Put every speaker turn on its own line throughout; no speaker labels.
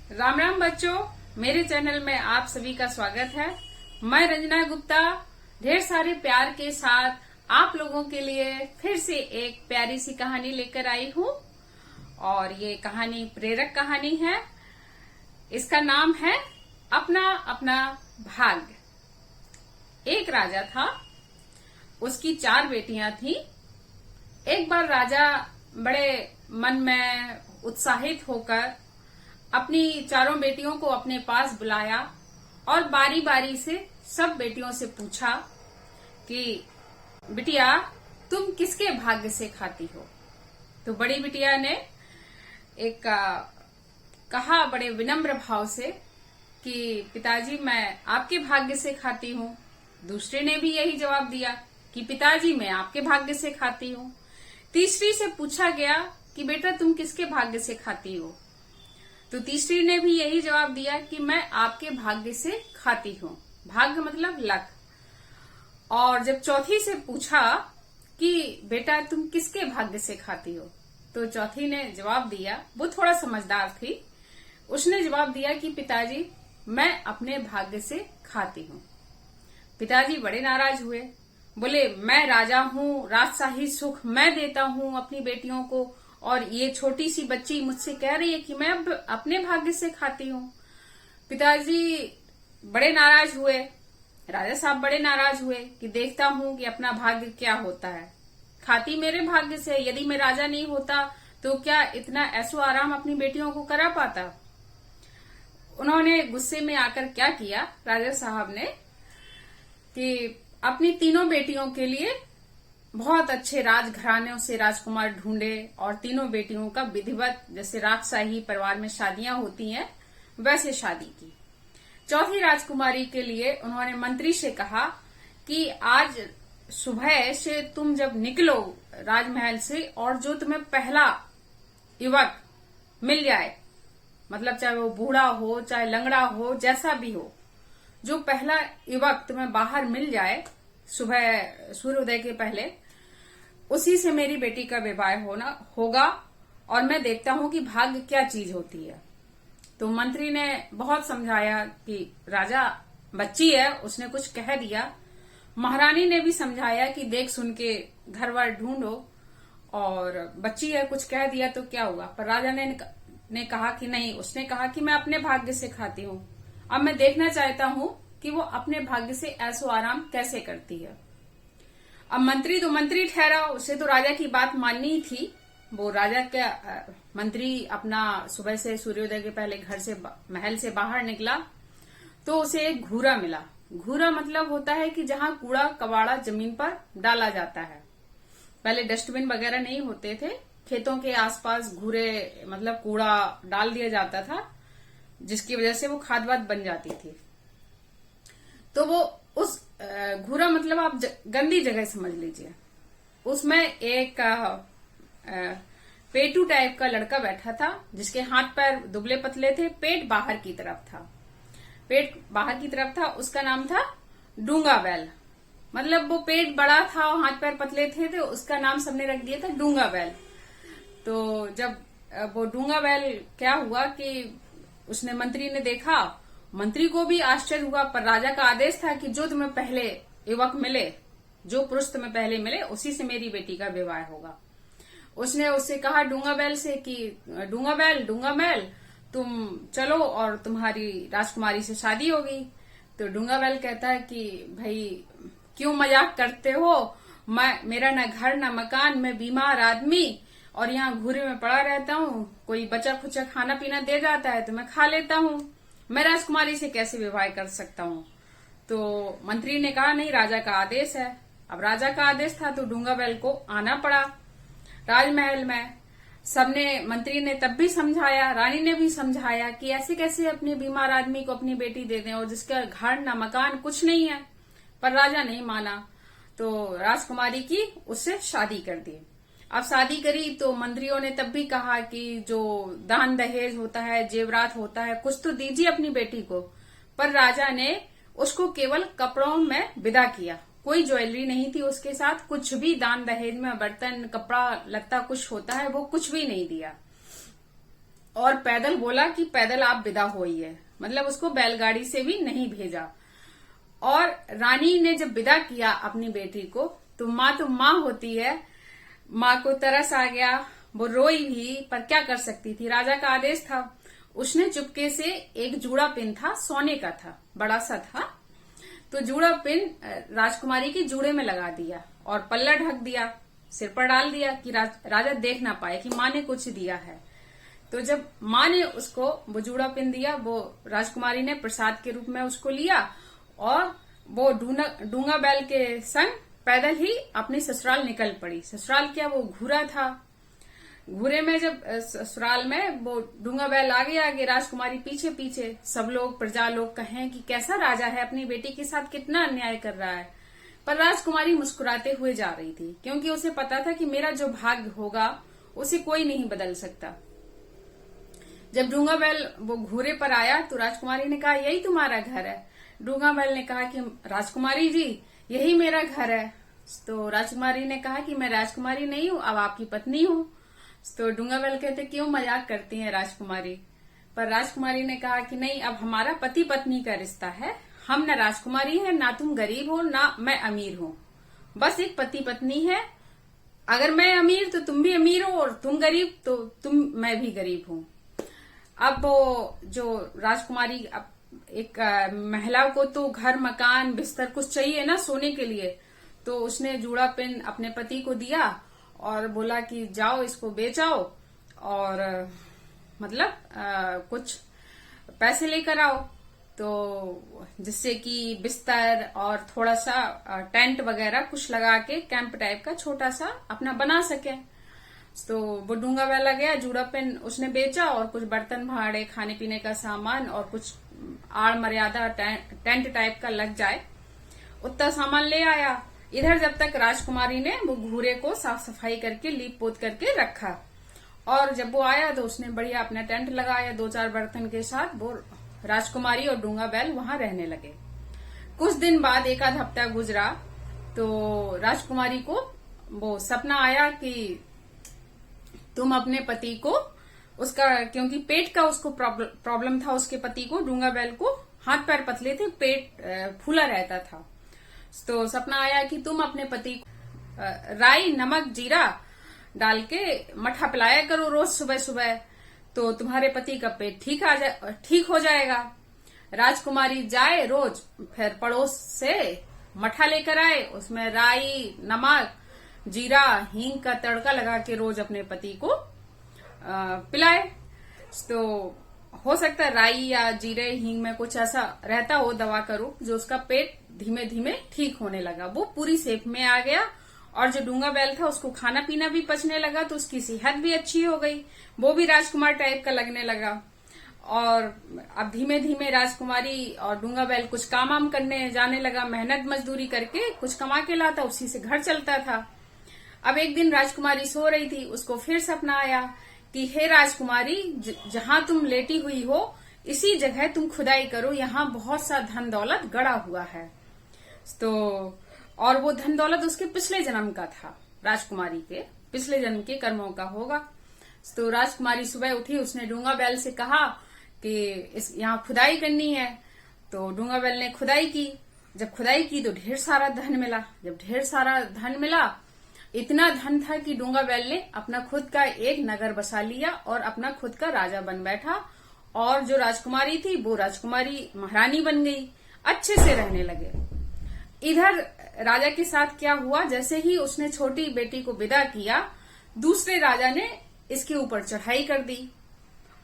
राम राम बच्चों, मेरे चैनल में आप सभी का स्वागत है। मैं रंजना गुप्ता ढेर सारे प्यार के साथ आप लोगों के लिए फिर से एक प्यारी सी कहानी लेकर आई हूँ और ये कहानी प्रेरक कहानी है। इसका नाम है अपना अपना भाग्य। एक राजा था, उसकी 4 बेटियां थी। एक बार राजा बड़े मन में उत्साहित होकर अपनी 4 बेटियों को अपने पास बुलाया और बारी बारी से सब बेटियों से पूछा कि बिटिया, तुम किसके भाग्य से खाती हो। तो बड़ी बिटिया ने एक कहा बड़े विनम्र भाव से कि पिताजी, मैं आपके भाग्य से खाती हूँ। दूसरे ने भी यही जवाब दिया कि पिताजी, मैं आपके भाग्य से खाती हूँ। तीसरी से पूछा गया कि बेटा, तुम किसके भाग्य से खाती हो। तो तीसरी ने भी यही जवाब दिया कि मैं आपके भाग्य से खाती हूँ। भाग्य मतलब लक। और जब चौथी से पूछा कि बेटा, तुम किसके भाग्य से खाती हो, तो चौथी ने जवाब दिया, वो थोड़ा समझदार थी, उसने जवाब दिया कि पिताजी, मैं अपने भाग्य से खाती हूँ। पिताजी बड़े नाराज हुए, बोले, मैं राजा हूँ, राजशाही सुख मैं देता हूँ अपनी बेटियों को, और ये छोटी सी बच्ची मुझसे कह रही है कि मैं अब अपने भाग्य से खाती हूँ। पिताजी बड़े नाराज हुए, राजा साहब बड़े नाराज हुए कि देखता हूँ कि अपना भाग्य क्या होता है। खाती मेरे भाग्य से, यदि मैं राजा नहीं होता तो क्या इतना ऐसो आराम अपनी बेटियों को करा पाता। उन्होंने गुस्से में आकर क्या किया राजा साहब ने कि अपनी तीनों बेटियों के लिए बहुत अच्छे राजघरानों से राजकुमार ढूंढे और तीनों बेटियों का विधिवत, जैसे राजशाही परिवार में शादियां होती हैं, वैसे शादी की। चौथी राजकुमारी के लिए उन्होंने मंत्री से कहा कि आज सुबह से तुम जब निकलो राजमहल से, और जो तुम्हें पहला युवक मिल जाए, मतलब चाहे वो बूढ़ा हो चाहे लंगड़ा हो, जैसा भी हो, जो पहला युवक तुम्हें बाहर मिल जाए सुबह सूर्योदय के पहले, उसी से मेरी बेटी का विवाह होगा और मैं देखता हूं कि भाग्य क्या चीज होती है। तो मंत्री ने बहुत समझाया कि राजा बच्ची है, उसने कुछ कह दिया। महारानी ने भी समझाया कि देख सुन के घर बार ढूंढो, और बच्ची है, कुछ कह दिया तो क्या हुआ। पर राजा ने कहा कि नहीं, उसने कहा कि मैं अपने भाग्य से खाती हूँ। अब मैं देखना चाहता हूँ कि वो अपने भाग्य से ऐसो आराम कैसे करती है। अब मंत्री तो मंत्री ठहरा, उसे तो राजा की बात माननी ही थी। वो राजा का मंत्री अपना सुबह से सूर्योदय के पहले घर से महल से बाहर निकला तो उसे एक घूरा मिला। घूरा मतलब होता है कि जहां कूड़ा कबाड़ा जमीन पर डाला जाता है। पहले डस्टबिन वगैरह नहीं होते थे, खेतों के आसपास घूरे मतलब कूड़ा डाल दिया जाता था, जिसकी वजह से वो खाद वाद बन जाती थी। तो वो उस घूरा मतलब आप गंदी जगह समझ लीजिए। उसमें एक पेटू टाइप का लड़का बैठा था, जिसके हाथ पैर दुबले पतले थे, पेट बाहर की तरफ था। पेट बाहर की तरफ था, उसका नाम था डूंगा बैल। मतलब वो पेट बड़ा था और हाथ पैर पतले थे, तो उसका नाम सबने रख दिया था डूंगा बैल। तो जब वो डूंगा बैल, क्या हुआ कि उसने मंत्री ने देखा, मंत्री को भी आश्चर्य हुआ, पर राजा का आदेश था कि जो तुम्हें पहले युवक मिले, जो पुरुष तुम्हें पहले मिले, उसी से मेरी बेटी का विवाह होगा। उसने उससे कहा डूंगा बैल से कि डूंगा बैल, तुम चलो और तुम्हारी राजकुमारी से शादी होगी। तो डूंगा बैल कहता है कि भाई क्यों मजाक करते हो, मेरा न घर न मकान, मैं बीमार आदमी और यहाँ घूरे में पड़ा रहता हूँ, कोई बचा खुचा खाना पीना दे जाता है तो मैं खा लेता हूँ, मैं राजकुमारी से कैसे विवाह कर सकता हूँ। तो मंत्री ने कहा नहीं, राजा का आदेश है। अब राजा का आदेश था तो डूंगा बैल को आना पड़ा राजमहल में। सबने, मंत्री ने तब भी समझाया, रानी ने भी समझाया कि ऐसे कैसे अपने बीमार आदमी को अपनी बेटी दे दें, और जिसका घर ना मकान कुछ नहीं है। पर राजा नहीं माना, तो राजकुमारी की उससे शादी कर दी। अब शादी करी तो मंत्रियों ने तब भी कहा कि जो दान दहेज होता है, जेवरात होता है, कुछ तो दीजिए अपनी बेटी को। पर राजा ने उसको केवल कपड़ों में विदा किया, कोई ज्वेलरी नहीं थी उसके साथ, कुछ भी दान दहेज में बर्तन कपड़ा लत्ता कुछ होता है वो कुछ भी नहीं दिया। और पैदल बोला कि पैदल आप विदा होइए, मतलब उसको बैलगाड़ी से भी नहीं भेजा। और रानी ने जब विदा किया अपनी बेटी को, तो माँ होती है, माँ को तरस आ गया, वो रोई भी, पर क्या कर सकती थी, राजा का आदेश था। उसने चुपके से एक जूड़ा पिन था, सोने का था, बड़ा सा था, तो जूड़ा पिन राजकुमारी की जूड़े में लगा दिया और पल्ला ढक दिया, सिर पर डाल दिया कि राजा देख ना पाए कि माँ ने कुछ दिया है। तो जब माँ ने उसको वो जूड़ा पिन दिया, वो राजकुमारी ने प्रसाद के रूप में उसको लिया और वो डूंगा बैल के संग पैदल ही अपनी ससुराल निकल पड़ी। ससुराल क्या, वो घूरा था, घूरे में जब ससुराल में वो डूंगा बैल आगे आगे, राजकुमारी पीछे पीछे, सब लोग प्रजा लोग कहें कि कैसा राजा है, अपनी बेटी के साथ कितना अन्याय कर रहा है। पर राजकुमारी मुस्कुराते हुए जा रही थी, क्योंकि उसे पता था कि मेरा जो भाग्य होगा उसे कोई नहीं बदल सकता। जब डूंगा बैल वो घूरे पर आया तो राजकुमारी ने कहा, यही तुम्हारा घर है। डूंगा बैल ने कहा कि राजकुमारी जी, यही मेरा घर है। तो राजकुमारी ने कहा कि मैं राजकुमारी नहीं हूँ, अब आपकी पत्नी हूँ। तो डूंगा बैल कहते, क्यों मजाक करती हैं राजकुमारी। पर राजकुमारी ने कहा कि नहीं, अब हमारा पति पत्नी का रिश्ता है, हम न राजकुमारी हैं, ना तुम गरीब हो ना मैं अमीर हूँ, बस एक पति पत्नी है। अगर मैं अमीर तो तुम भी अमीर हो, और तुम गरीब तो मैं भी गरीब हूँ। अब वो जो राजकुमारी, अब एक महिला को तो घर मकान बिस्तर कुछ चाहिए ना सोने के लिए, तो उसने जूड़ा पिन अपने पति को दिया और बोला कि जाओ इसको बेचाओ और मतलब कुछ पैसे लेकर आओ, तो जिससे कि बिस्तर और थोड़ा सा टेंट वगैरह कुछ लगा के कैंप टाइप का छोटा सा अपना बना सके। तो वो डूंगा वाला गया, जूड़ा पिन उसने बेचा और कुछ बर्तन भाड़े, खाने पीने का सामान और कुछ आड़ मर्यादा टेंट टाइप का लग जाए उतना सामान ले आया। इधर जब तक राजकुमारी ने वो घूरे को साफ सफाई करके लीप पोत करके रखा, और जब वो आया तो उसने बढ़िया अपना टेंट लगाया 2-4 बर्तन के साथ। वो राजकुमारी और डूंगा बैल वहां रहने लगे। कुछ दिन बाद, एक आध हफ्ता गुजरा, तो राजकुमारी को वो सपना आया कि तुम अपने पति को, उसका क्योंकि पेट का उसको प्रॉब्लम था, उसके पति को, डूंगा बैल को हाथ पैर पतले थे, पेट फूला रहता था। तो सपना आया कि तुम अपने पति को राई नमक जीरा डाल के मठा पिलाया करो रोज सुबह सुबह, तो तुम्हारे पति का पेट ठीक हो जाएगा। राजकुमारी जाए रोज, फिर पड़ोस से मठा लेकर आए, उसमें राई नमक जीरा हींग का तड़का लगा के रोज अपने पति को पिलाए। तो हो सकता है राई या जीरे हींग में कुछ ऐसा रहता हो दवा का रूप, जो उसका पेट धीमे धीमे ठीक होने लगा। वो पूरी शेप में आ गया, और जो डूंगा बैल था उसको खाना पीना भी पचने लगा, तो उसकी सेहत भी अच्छी हो गई, वो भी राजकुमार टाइप का लगने लगा। और अब धीमे धीमे राजकुमारी और डूंगा बैल कुछ काम वाम करने जाने लगा, मेहनत मजदूरी करके कुछ कमा के लाता, उसी से घर चलता था। अब एक दिन राजकुमारी सो रही थी, उसको फिर सपना आया कि हे राजकुमारी, जहां तुम लेटी हुई हो इसी जगह तुम खुदाई करो, यहाँ बहुत सा धन दौलत गड़ा हुआ है। तो और वो धन दौलत उसके पिछले जन्म का था, राजकुमारी के पिछले जन्म के कर्मों का होगा। तो राजकुमारी सुबह उठी, उसने डूंगा बैल से कहा कि यहाँ खुदाई करनी है। तो डूंगा बैल ने खुदाई की। जब खुदाई की तो ढेर सारा धन मिला। जब ढेर सारा धन मिला, इतना धन था कि डूंगा बैल ने अपना खुद का एक नगर बसा लिया और अपना खुद का राजा बन बैठा, और जो राजकुमारी थी वो राजकुमारी महारानी बन गई, अच्छे से रहने लगे। इधर राजा के साथ क्या हुआ, जैसे ही उसने छोटी बेटी को विदा किया, दूसरे राजा ने इसके ऊपर चढ़ाई कर दी,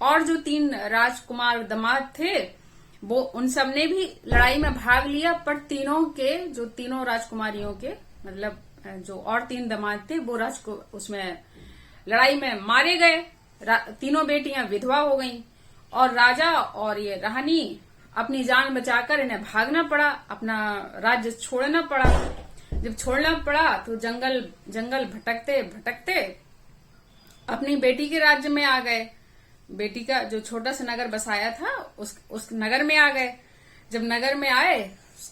और जो 3 राजकुमार दामाद थे वो उन सब ने भी लड़ाई में भाग लिया। पर तीनों राजकुमारियों के मतलब जो और 3 दामाद थे वो उसमें लड़ाई में मारे गए। तीनों बेटियां विधवा हो गईं, और राजा और ये रानी अपनी जान बचाकर इन्हें भागना पड़ा, अपना राज्य छोड़ना पड़ा। जब छोड़ना पड़ा तो जंगल भटकते भटकते अपनी बेटी के राज्य में आ गए। बेटी का जो छोटा सा नगर बसाया था उस नगर में आ गए। जब नगर में आए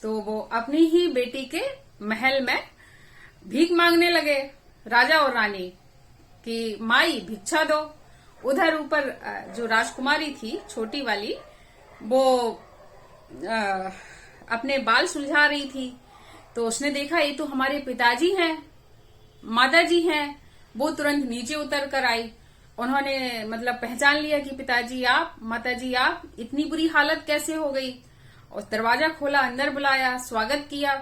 तो वो अपनी ही बेटी के महल में भीख मांगने लगे, राजा और रानी, कि माई भिक्षा दो। उधर ऊपर जो राजकुमारी थी छोटी वाली, वो अपने बाल सुलझा रही थी। तो उसने देखा ये तो हमारे पिताजी हैं, माताजी हैं। वो तुरंत नीचे उतर कर आई। उन्होंने मतलब पहचान लिया कि पिताजी आप, माताजी आप, इतनी बुरी हालत कैसे हो गई। और दरवाजा खोला, अंदर बुलाया, स्वागत किया।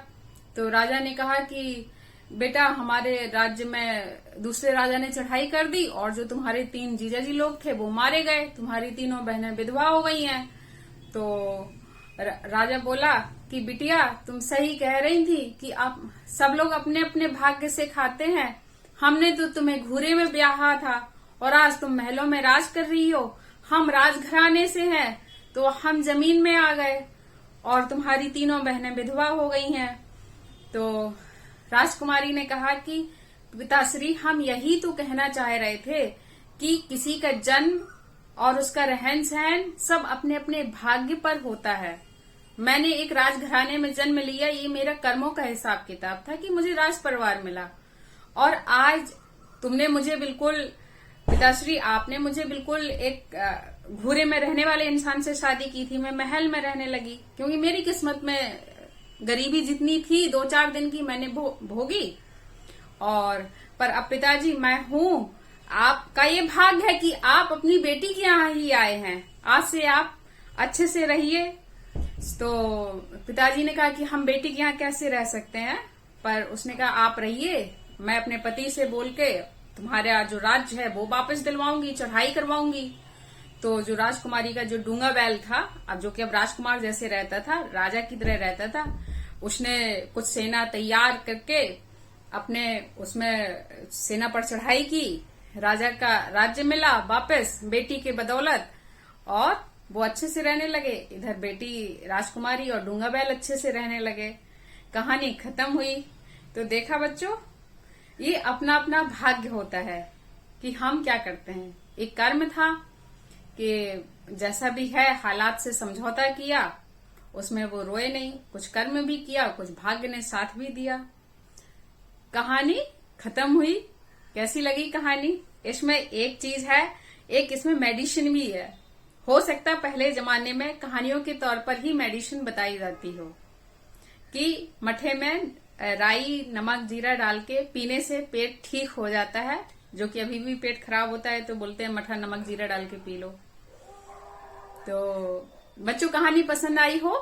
तो राजा ने कहा कि बेटा, हमारे राज्य में दूसरे राजा ने चढ़ाई कर दी और जो तुम्हारे 3 जीजाजी लोग थे वो मारे गए, तुम्हारी तीनों बहनें विधवा हो गई हैं। तो राजा बोला कि बिटिया, तुम सही कह रही थी कि आप सब लोग अपने अपने भाग्य से खाते हैं। हमने तो तुम्हें घूरे में ब्याहा था और आज तुम महलों में राज कर रही हो। हम राजघराने से हैं तो हम जमीन में आ गए और तुम्हारी तीनों बहनें विधवा हो गई हैं। तो राजकुमारी ने कहा कि पिताश्री, हम यही तो कहना चाह रहे थे कि किसी का जन्म और उसका रहन सहन सब अपने अपने भाग्य पर होता है। मैंने एक राजघराने में जन्म लिया, ये मेरा कर्मों का हिसाब किताब था कि मुझे राज परिवार मिला। और आज तुमने मुझे बिल्कुल, पिताश्री आपने मुझे बिल्कुल एक घूरे में रहने वाले इंसान से शादी की थी। मैं महल में रहने लगी क्योंकि मेरी किस्मत में गरीबी जितनी थी 2-4 दिन की मैंने भोगी। और पर अब पिताजी मैं हूं, आपका ये भाग्य है कि आप अपनी बेटी के यहाँ ही आए हैं। आज से आप अच्छे से रहिए। तो पिताजी ने कहा कि हम बेटी के यहाँ कैसे रह सकते हैं, पर उसने कहा आप रहिए, मैं अपने पति से बोल के तुम्हारा जो राज्य है वो वापस दिलवाऊंगी, चढ़ाई करवाऊंगी। तो जो राजकुमारी का जो डूंगा बैल था, अब जो कि अब राजकुमार जैसे रहता था, राजा की तरह रहता था, उसने कुछ सेना तैयार करके अपने उसमें सेना पर चढ़ाई की। राजा का राज्य मिला वापस बेटी के बदौलत और वो अच्छे से रहने लगे। इधर बेटी राजकुमारी और डूंगा बैल अच्छे से रहने लगे। कहानी खत्म हुई। तो देखा बच्चों, ये अपना अपना भाग्य होता है कि हम क्या करते हैं। एक कर्म था कि जैसा भी है हालात से समझौता किया, उसमें वो रोए नहीं, कुछ कर्म भी किया, कुछ भाग्य ने साथ भी दिया। कहानी खत्म हुई। कैसी लगी कहानी? इसमें एक चीज है, एक इसमें मेडिसिन भी है। हो सकता है पहले जमाने में कहानियों के तौर पर ही मेडिसिन बताई जाती हो कि मठे में राई, नमक, जीरा डाल के पीने से पेट ठीक हो जाता है। जो कि अभी भी पेट खराब होता है तो बोलते हैं मठा नमक जीरा डाल के पी लो। तो बच्चों, कहानी पसंद आई हो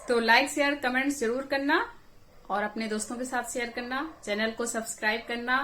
तो लाइक, शेयर, कमेंट जरूर करना और अपने दोस्तों के साथ शेयर करना। चैनल को सब्सक्राइब करना।